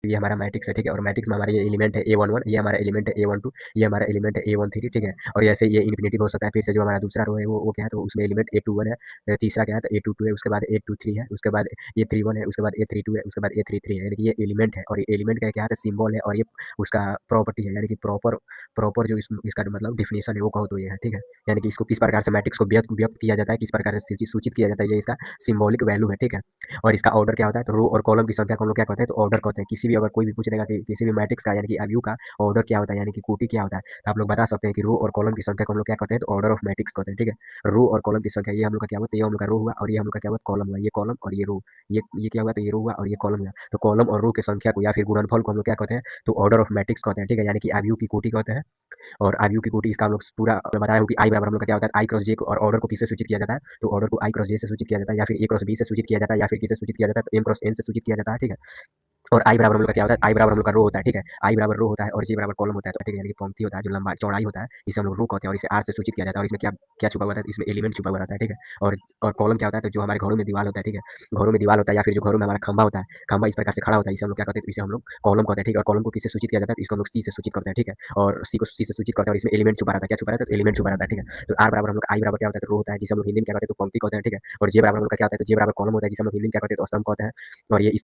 ये हमारा मैट्रिक्स है, ठीक है। और मैट्रिक्स में हमारा ये एलिमेंट है A11, ये हमारा एलिमेंट है A12, ये हमारा एलिमेंट है A13, ठीक है। और ऐसे ये इन्फिनिटी हो सकता है। फिर से जो हमारा दूसरा रो है वो क्या है, तो उसमें एलिमेंट A21 है, तीसरा क्या है तो A22 है, उसके बाद A23 है, उसके बाद A31 है, उसके बाद A32 है, उसके बाद A33 है। यानी कि ये एलिमेंट है और ये एलिमेंट का क्या है, सिंबल है और ये उसका प्रॉपर्टी है, यानी कि प्रॉपर प्रॉपर जो इसका मतलब डिफिनेशन है वो कहो तो ये है, ठीक है। यानी कि इसको किस प्रकार से मैट्रिक्स को व्यक्त व्यक्त किया जाता है, किस प्रकार से सूचित किया जाता है, ये इसका सिंबॉलिक वैल्यू है, ठीक है। और इसका ऑर्डर क्या होता है, तो रो और कॉलम की संख्या को हम लोग क्या कहते हैं, तो ऑर्डर कहते हैं। किसी भी अगर कोई भी पूछ देगा कि किसी भी मैट्रिक्स का यानी कि अवयव का ऑर्डर क्या होता है, यानी कि कोटि क्या होता है, तो आप लोग बता सकते हैं कि रो और कॉलम की संख्या को हम लोग क्या कहते हैं, तो ऑर्डर ऑफ मैट्रिक्स कहते हैं, ठीक है। रो और कॉलम की संख्या ये हम लोग का क्या हुआ, तो ये हम लोग का रो हुआ और ये हम लोग का क्या हुआ, कॉलम हुआ। ये कॉलम और ये रो, ये क्या हुआ, तो ये रो हुआ और ये कॉलम हुआ। तो कॉलम और रो की संख्या को या फिर गुणनफल को हम लोग क्या कहते हैं, तो ऑर्डर ऑफ मैट्रिक्स कहते हैं, ठीक है। यानी कि अवयव की कोटि कहते हैं। और आयु की कोटि इसका हम लोग पूरा बताया हूँ कि आई बराबर हम लोग का क्या होता है, आई क्रॉस जे और ऑर्डर को किससे सूचित किया जाता है, तो ऑर्डर को आई क्रॉस जे से सूचित किया जाता है, या फिर ए क्रॉस बी से सूचित किया जाता है, या फिर किससे सूचित किया जाता है, तो एम क्रॉस एन से सूचित किया जाता है, ठीक है। और आई बराबर हम लोग का क्या होता है, आई बराबर हम लोग का रो होता है, ठीक है। आई बराबर रो होता है और जे बराबर कॉलम होता है, तो ठीक है। यानी कि पंक्ति होता है जो लंबा चौड़ाई होता है, इसे हम लोग रो कहते हैं और इसे आर से सूचित किया जाता है। और इसमें क्या क्या छुपा हुआ होता है, इसमें एलिमेंट छुपा हुआ रहता है, ठीक है। और कॉलम क्या होता है, तो जो हमारे घरों में दीवार होता है, ठीक है। घरों में दीवार होता है या फिर जो घरों में हमारा खंबा होता है, खंबा इस प्रकार से खड़ा होता है, इसे हम लोग क्या कहते हैं, तो इसे हम लोग कॉलम कहते हैं, ठीक है। और कॉलम को किससे सूचित किया जाता है, तो इसको हम लोग सी से सूचित करते हैं, ठीक है। और सी को सी से सूचित करते हैं और इसमें एलिमेंट छुपा रहता है, क्या छुपा रहता है, तो एलिमेंट छुपा रहता है, ठीक है। तो आर बराबर हम लोग आई बराबर क्या होता है, तो रो होता है, जिसे हम लोग हिंदी में क्या कहते हैं, तो पंक्ति कहते हैं, ठीक है। और जे बराबर हम लोग का क्या होता है, तो जे बराबर कॉलम होता है, जिसे हम लोग हिंदी में क्या कहते हैं, तो स्तंभ कहते हैं। और ये